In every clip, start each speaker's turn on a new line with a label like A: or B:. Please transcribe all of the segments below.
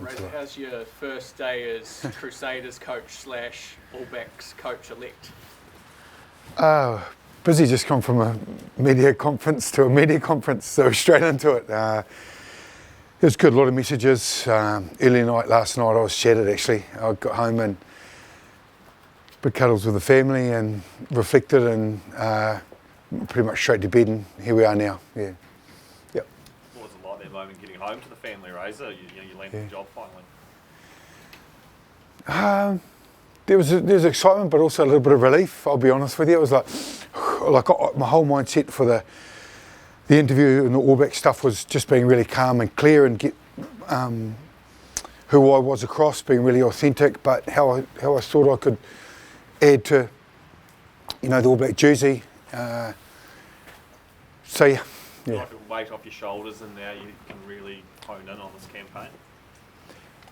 A: Razor, how's your first day as Crusaders coach / All Blacks coach-elect?
B: Busy, just come from a media conference to a media conference, so straight into it. It was good, a lot of messages. Early night last night I was shattered actually. I got home and big cuddles with the family and reflected and pretty much straight to bed, and here we are now. Yeah. Yep.
C: What was it like that moment getting home to the family, Razor? You landed the job finally.
B: There was excitement, but also a little bit of relief. I'll be honest with you. It was like my whole mindset for the interview and the All Black stuff was just being really calm and clear and get who I was across, being really authentic, but how I thought I could add to, the All Black jersey. So yeah.
C: Like a weight off your shoulders, and now you can really hone in on this campaign.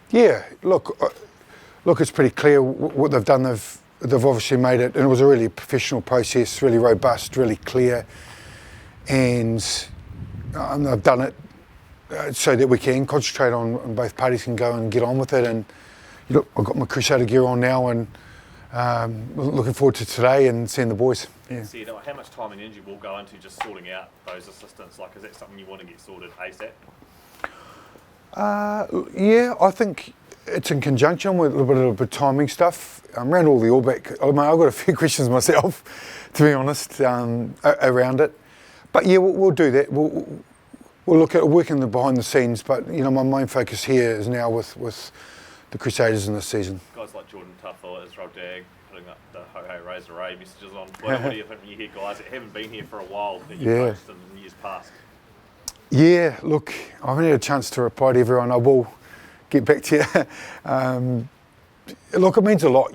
B: Yeah, look, it's pretty clear what they've done. They've obviously made it, and it was a really professional process, really robust, really clear, and they've done it so that we can concentrate on both parties can go and get on with it. And I've got my Crusader gear on now, and looking forward to today and seeing the boys. Yeah.
C: So, how much time and energy will go into just sorting out those assistants? Like, is that something you want to get sorted ASAP?
B: Yeah, I think it's in conjunction with a little bit of timing stuff. Around all the All Black, I've got a few questions myself, to be honest, around it. But yeah, we'll do that. We'll look at working behind the scenes. But my main focus here is now with the Crusaders in this season.
C: Guys like Jordan Tuffle, Israel Dag, putting up the Ho Hey Razor Ray messages on Twitter. What do you think when you hear guys that haven't been here for a while that you've coached in years past?
B: Yeah, look, I haven't had a chance to reply to everyone. I will get back to you. Look, it means a lot.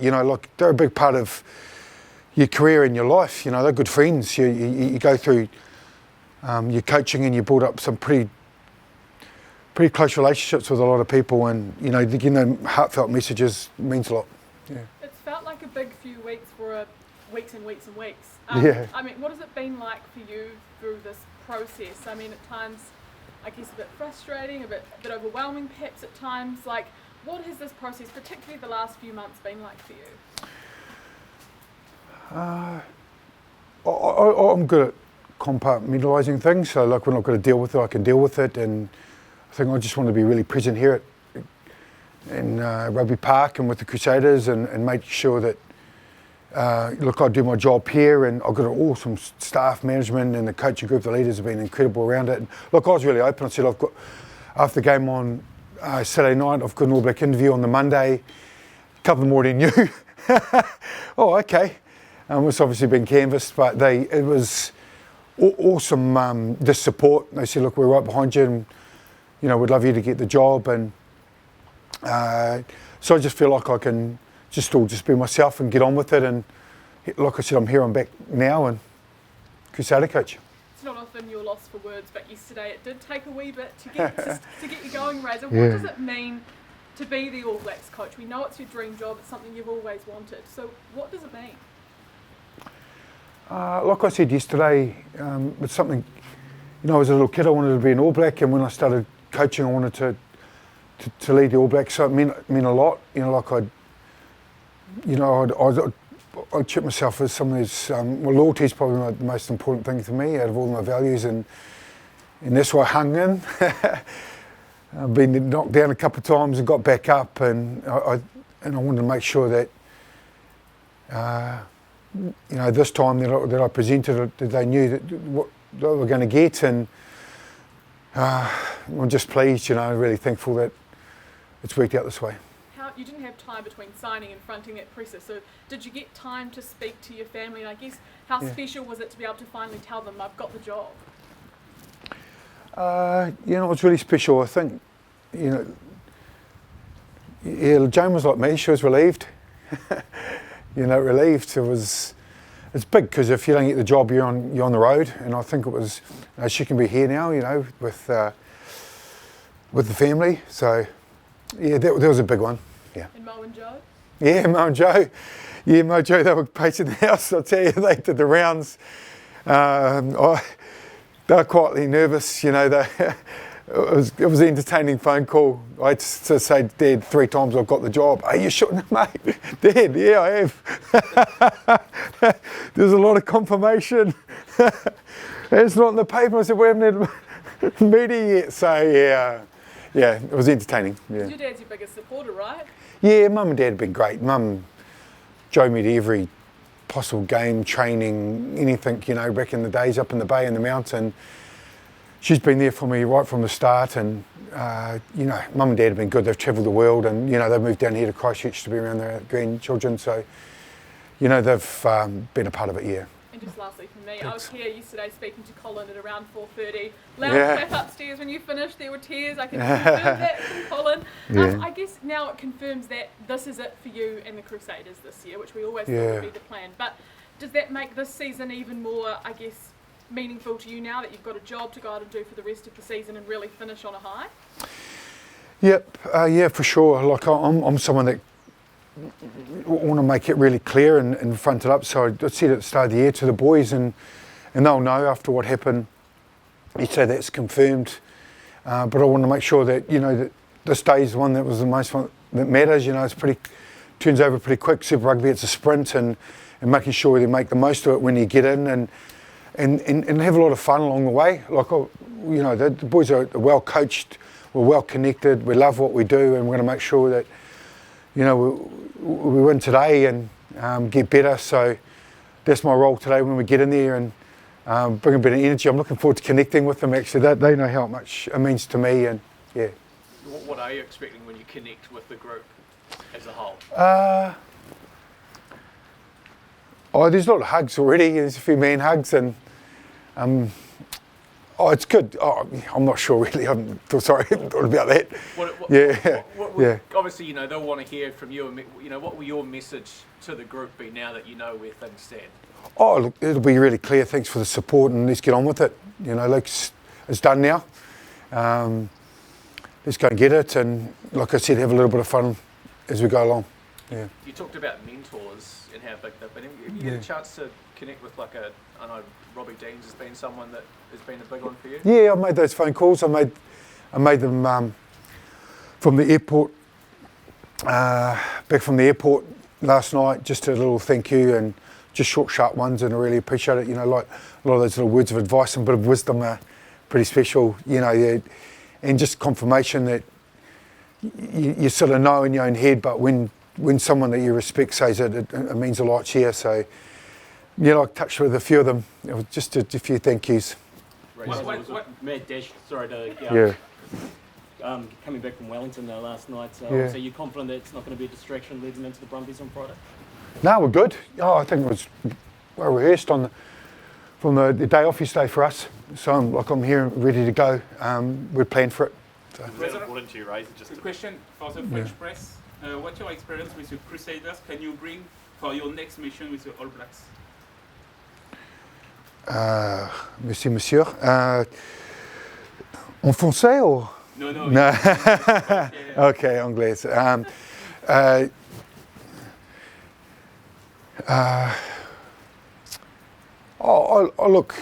B: They're a big part of your career and your life. They're good friends. You go through your coaching and you build up some pretty close relationships with a lot of people, and heartfelt messages means a lot. Yeah.
D: It's felt like a big few weeks for weeks and weeks and weeks.
B: Yeah.
D: I mean, what has it been like for you through this process? I mean, at times, I guess a bit frustrating, a bit overwhelming perhaps at times. Like, what has this process, particularly the last few months, been like for you?
B: I'm good at compartmentalising things, so like when I've got to deal with it, I can deal with it, and I think I just want to be really present here in Rugby Park and with the Crusaders and make sure that I do my job here, and I've got an awesome staff management and the coaching group, the leaders have been incredible around it. And look, I was really open. I said I've got, after the game on Saturday night, I've got an All Black interview on the Monday. A couple of them already knew. Oh, okay. It's obviously been canvassed, but it was awesome, the support. They said, look, we're right behind you, and we'd love you to get the job. And so I just feel like I can just be myself and get on with it. And like I said, I'm back now and Crusader coach.
D: It's not often you're lost for words, but yesterday it did take a wee bit to get you going, Razor.
B: Yeah.
D: What does it mean to be the All Blacks coach? We know it's your dream job, it's something you've always wanted. So what does it mean?
B: Like I said yesterday, it's something, as a little kid I wanted to be an All Black, and when I started coaching I wanted to lead the All Blacks, so it meant a lot. I'd treat myself as someone who's, loyalty is probably the most important thing to me out of all my values, and that's why I hung in. I've been knocked down a couple of times and got back up, and I wanted to make sure that this time that I presented, that they knew that what they were going to get, and I'm just pleased, really thankful that it's worked out this way.
D: You didn't have time between signing and fronting at presser, so did you get time to speak to your family? And I guess how special was it to be able to finally tell them I've got the job?
B: It was really special. I think, Jane was like me. She was relieved. Relieved. It's big because if you don't get the job, you're on the road. And I think it was she can be here now. With the family. So yeah, that was a big one. Yeah.
D: And Mo and Joe?
B: Yeah, Mo and Joe. Yeah, Mo and Joe, they were pacing the house. I'll tell you, they did the rounds. They were quietly nervous. They it was an entertaining phone call. I had to say, Dad, 3 times I've got the job. Are you sure, mate? Dad, yeah, I have. There's a lot of confirmation. It's not in the paper. I said, we haven't had a meeting yet. So yeah, it was entertaining. Yeah.
D: Your dad's your biggest supporter, right?
B: Yeah, Mum and Dad have been great. Mum drove me to every possible game, training, anything, you know, back in the days up in the bay and the mountain. She's been there for me right from the start, and you know, Mum and Dad have been good. They've travelled the world, and you know, they've moved down here to Christchurch to be around their grandchildren. So, you know, they've been a part of it. Yeah.
D: And just lastly for me,
B: Thanks.
D: I was here yesterday speaking to Colin at around 4:30. Loud
B: Yeah.
D: clap upstairs when you finished. There were tears. I can confirm that from Colin.
B: Yeah.
D: I guess now it confirms that this is it for you and the Crusaders this year, which we always thought
B: Yeah.
D: would be the plan. But does that make this season even more, I guess, meaningful to you now that you've got a job to go out and do for the rest of the season and really finish on a high?
B: Yep, yeah, for sure. Like I'm someone that want to make it really clear and front it up. So I said at the start of the year to the boys, and they'll know after what happened. You say that's confirmed, but I want to make sure that you know that this day is the one that was the most one that matters. You know, it's turns over pretty quick. Super Rugby, it's a sprint, and making sure they make the most of it when you get in, and have a lot of fun along the way. Like, you know, the boys are well coached, we're well connected, we love what we do, and we're going to make sure that, you know, we win today and get better. So that's my role today when we get in there, and bring a bit of energy. I'm looking forward to connecting with them. Actually, they know how much it means to me, and yeah.
A: What are you expecting when you connect with the group as a whole?
B: Oh, there's a lot of hugs already. There's a few man hugs, and it's good. Oh, I'm not sure really. I haven't thought about that. Yeah.
A: Obviously, you know, they'll want to hear from you. And you know, what will your message to the group be now that you know where things stand?
B: Oh, look, it'll be really clear. Thanks for the support, and let's get on with it. You know, like it's done now. Let's go and get it, and like I said, have a little bit of fun as we go along. Yeah.
A: You talked about mentors and how big they've been. Have you had a chance to connect with I know Robbie Deans has been someone that has been a big one for you?
B: Yeah, I made those phone calls. I made them from the airport, back from the airport last night. Just a little thank you, and just short, sharp ones, and I really appreciate it. You know, like a lot of those little words of advice and a bit of wisdom are pretty special. You know, and just confirmation that you sort of know in your own head, but when someone that you respect says it, it means a lot here. So, you know, I touched with a few of them. It was just a few thank yous.
E: Matt Dash, sorry to coming back from Wellington last night. So, so you're confident that it's not going to be a distraction leading into the Brumbies on Friday?
B: No, we're good. Oh, I think it was well rehearsed from the day off yesterday for us. So I'm here ready to go. We're planned for it. So.
C: Is that important to you, Ray? Just
F: a question for the French press. What's your experience with the Crusaders can you bring for your next mission with the All Blacks?
B: Merci, monsieur. En français ou?
F: No.
B: Okay, anglais. Look.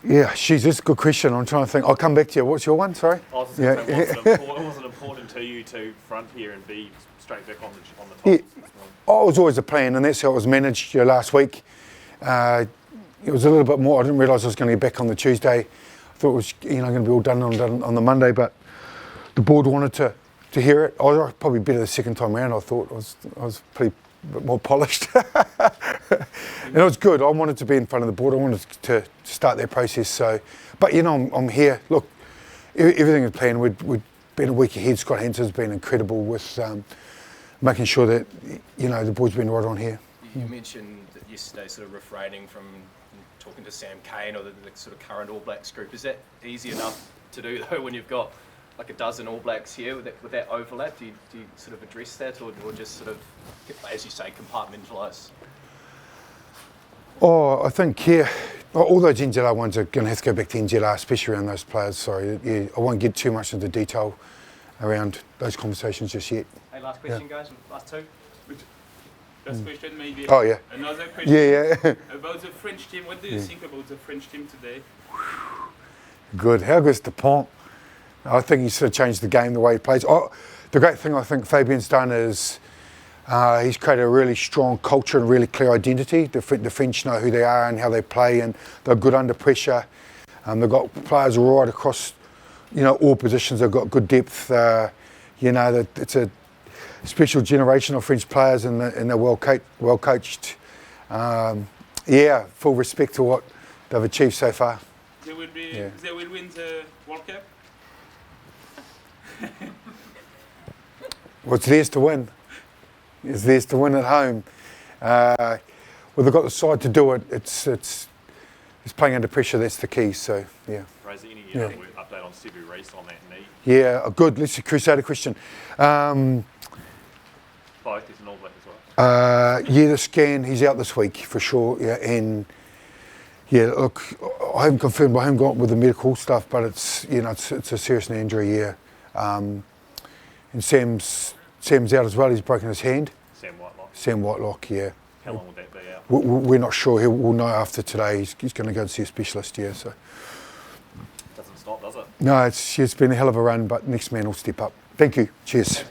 B: Yeah, she's just a good question. I'm trying to think. I'll come back to you. What's your one? Sorry.
C: I was just going to say, was it important to you to front here and be straight back on the top?
B: Yeah, it was always a plan, and that's how it was managed last week. It was a little bit more. I didn't realise I was going to be back on the Tuesday. I thought it was going to be all done on the Monday, but the board wanted to hear it. I was probably better the second time around. I thought I was pretty bit more polished, and it was good. I wanted to be in front of the board. I wanted to start that process. So, but I'm here. Look, everything is planned. We'd been a week ahead. Scott Hanson's been incredible with making sure that the board's been right on here.
G: You mentioned that yesterday, sort of refraining from talking to Sam Kane or the sort of current All Blacks group. Is that easy enough to do though when you've got like a dozen All Blacks here with that overlap? Do you sort of address that or just sort of, as you say, compartmentalise?
B: Oh, I think all those NZR ones are going to have to go back to NZR, especially around those players. Sorry, I won't get too much into detail around those conversations just yet.
F: Hey, last question, guys. Last two. Last question, maybe.
B: Oh yeah.
F: Another question.
B: Yeah.
F: About the French team. What do you think about the French team today?
B: Good. How good's the Pont? I think he's sort of changed the game, the way he plays. Oh, the great thing I think Fabian's done is he's created a really strong culture and really clear identity. The French know who they are and how they play, and they're good under pressure. They've got players right across, all positions. They've got good depth. It's a special generation of French players, and they're well coached. Full respect to what they've achieved so far.
F: They will win the World Cup.
B: What's theirs to win? It's theirs to win at home. Well, they've got the side to do it. It's playing under pressure. That's the key. So yeah.
C: Raise any update on Sevu Reece on that knee?
B: Yeah, good. Let's see, Crusader question.
C: Both. He's an All Black as well.
B: The scan. He's out this week for sure. Yeah, and look, I haven't confirmed. I haven't got with the medical stuff, but it's it's a serious knee injury. Yeah, and Sam's out as well. He's broken his hand. Sam Whitelock. Yeah.
C: How long will that be out?
B: We're not sure. We'll know after today. He's going to go and see a specialist. Yeah. So.
C: Doesn't stop, does it?
B: No, it's been a hell of a run, but next man will step up. Thank you. Cheers.